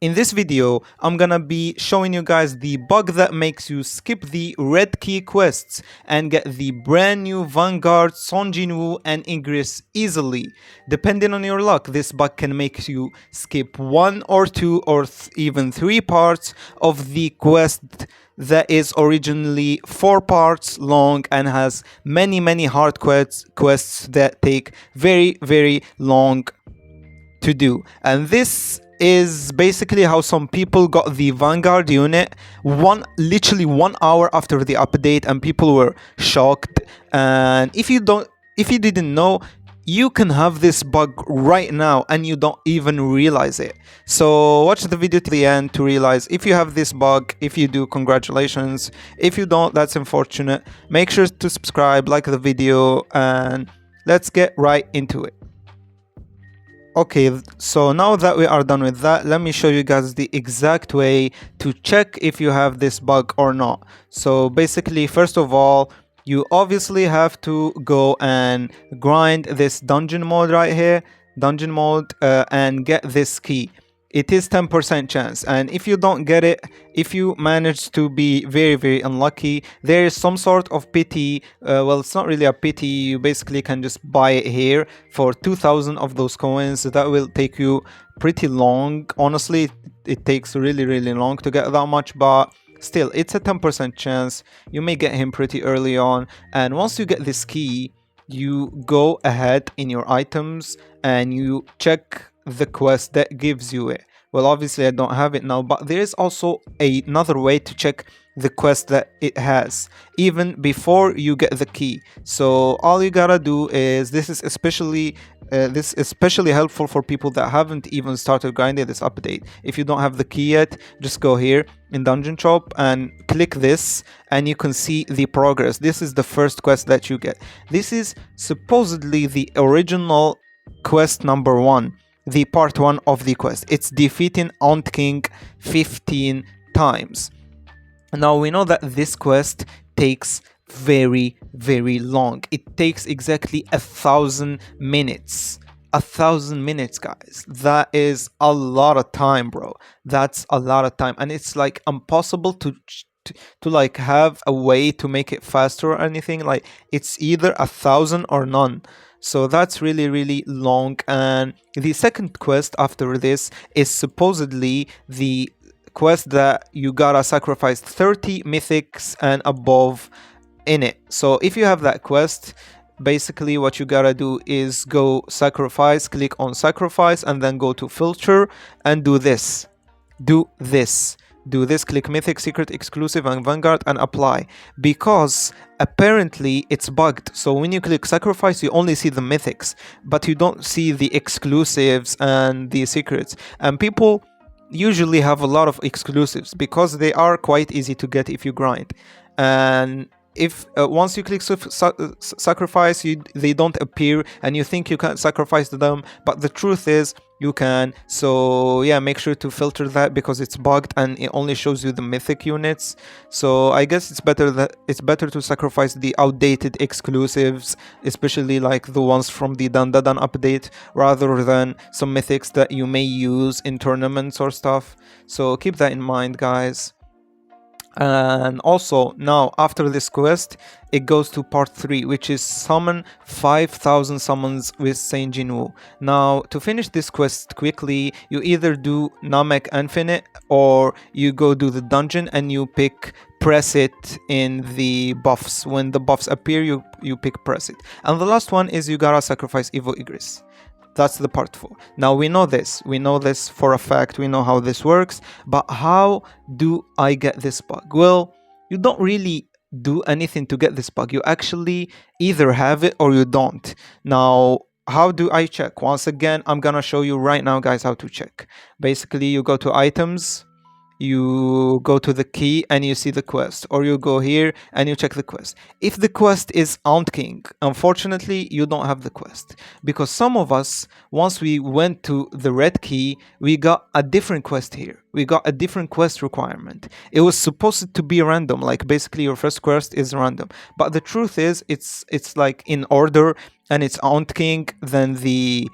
In this video, I'm gonna be showing you guys the bug that makes you skip the red key quests and get the brand new Vanguard, Jinwu and Igros easily. Depending on your luck, this bug can make you skip 1 or 2 or even 3 parts of the quest that is originally 4 parts long and has many hard quests that take very long to do. And this is basically how some people got the Vanguard unit literally 1 hour after the update, and people were shocked. And if you didn't know, you can have this bug right now and you don't even realize it. So watch the video to the end to realize if you have this bug. If you do, congratulations. If you don't, that's unfortunate. Make sure to subscribe, like the video, and let's get right into it. Okay, so now that we are done with that, let me show you guys the exact way to check if you have this bug or not. So basically, first of all, you obviously have to go and grind this dungeon mode right here, and get this key. It is 10% chance, and if you don't get it, if you manage to be very unlucky, there is some sort of pity. Well, it's not really a pity. You basically can just buy it here for 2,000 of those coins. That will take you pretty long. Honestly, it takes really long to get that much, but still, it's a 10% chance. You may get him pretty early on, and once you get this key, you go ahead in your items and you check the quest that gives you it. Well, obviously I don't have it now, but there is also another way to check the quest that it has even before you get the key. So all you gotta do is, this is especially helpful for people that haven't even started grinding this update. If you don't have the key yet, just go here in dungeon shop and click this, and you can see the progress. This is the first quest that you get. This is supposedly the original quest number 1, the part 1 of the quest. It's defeating Aunt King 15 times. Now we know that this quest takes very long. It takes exactly 1,000 minutes. 1,000 minutes, guys. That is a lot of time, bro. That's a lot of time, and it's like impossible to like have a way to make it faster or anything. Like, it's either 1,000 or none. So that's really long. And the second quest after this is supposedly the quest that you gotta sacrifice 30 mythics and above in it. So if you have that quest, basically what you gotta do is go sacrifice, click on sacrifice, and then go to filter and do this, click mythic, secret, exclusive and Vanguard, and apply, because apparently it's bugged. So when you click sacrifice, you only see the mythics, but you don't see the exclusives and the secrets. And people usually have a lot of exclusives because they are quite easy to get if you grind. And if once you click sacrifice, they don't appear, and you think you can't sacrifice to them, but the truth is you can. So yeah, make sure to filter that because it's bugged and it only shows you the mythic units. So I guess it's better to sacrifice the outdated exclusives, especially like the ones from the done update, rather than some mythics that you may use in tournaments or stuff. So keep that in mind, guys. And also, now after this quest, it goes to part 3, which is summon 5,000 summons with Saint Jinwu. Now, to finish this quest quickly, you either do Namek Infinite, or you go do the dungeon and you pick press it in the buffs. When the buffs appear, you pick press it. And the last one is you gotta sacrifice Igros. That's the part 4. Now we know this for a fact. We know how this works, but how do I get this bug? Well, you don't really do anything to get this bug. You actually either have it or you don't. Now, how do I check? Once again, I'm gonna show you right now, guys, how to check. Basically, you go to items, you go to the key and you see the quest, or you go here and you check the quest. If the quest is Aunt King, unfortunately you don't have the quest, because some of us, once we went to the red key, we got a different quest here. We got a different quest requirement. It was supposed to be random, like basically your first quest is random, but the truth is it's like in order, and it's Aunt King, then the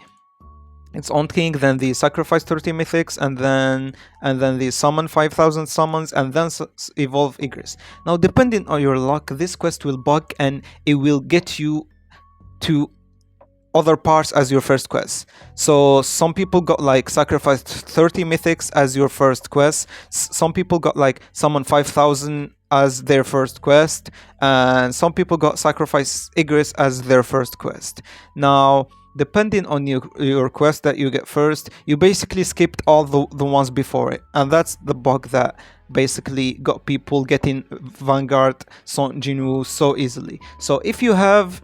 It's on king, then the sacrifice 30 mythics, and then the summon 5000 summons, and then evolve Igris. Now, depending on your luck, this quest will bug and it will get you to other parts as your first quest. So some people got like sacrificed 30 mythics as your first quest. Some people got like summon 5000 as their first quest, and some people got sacrifice Igris as their first quest. Now, depending on your quest that you get first, you basically skipped all the ones before it, and that's the bug that basically got people getting Vanguard Son Jinwu so easily. So if you have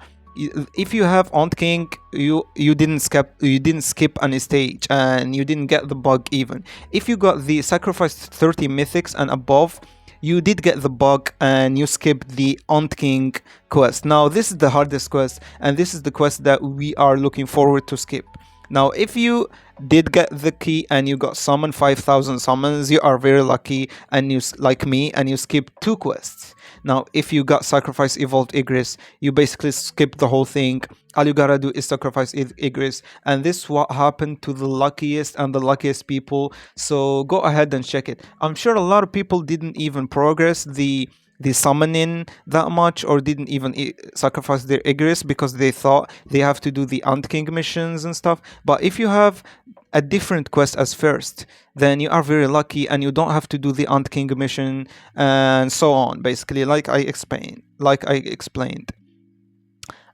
Aunt King, you didn't skip any stage and you didn't get the bug even. If you got the sacrificed 30 mythics and above, you did get the bug and you skipped the Aunt King quest. Now this is the hardest quest, and this is the quest that we are looking forward to skip. Now, if you did get the key and you got summon 5000 summons, you are very lucky, and you, like me, and you skipped 2 quests. Now, if you got sacrifice evolved Igris, you basically skip the whole thing. All you gotta do is sacrifice Igris, and this is what happened to the luckiest and the luckiest people. So go ahead and check it. I'm sure a lot of people didn't even progress the summoning that much, or didn't even sacrifice their Igris because they thought they have to do the Ant King missions and stuff. But if you have a different quest as first, then you are very lucky and you don't have to do the Ant King mission and so on, basically, like I explained.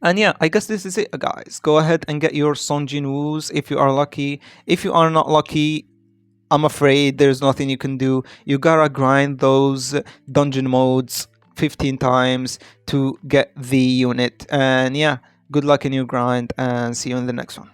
And yeah, I guess this is it, guys. Go ahead and get your Son Jinwoos if you are lucky. If you are not lucky, I'm afraid there's nothing you can do. You gotta grind those dungeon modes 15 times to get the unit. And yeah, good luck in your grind, and see you in the next one.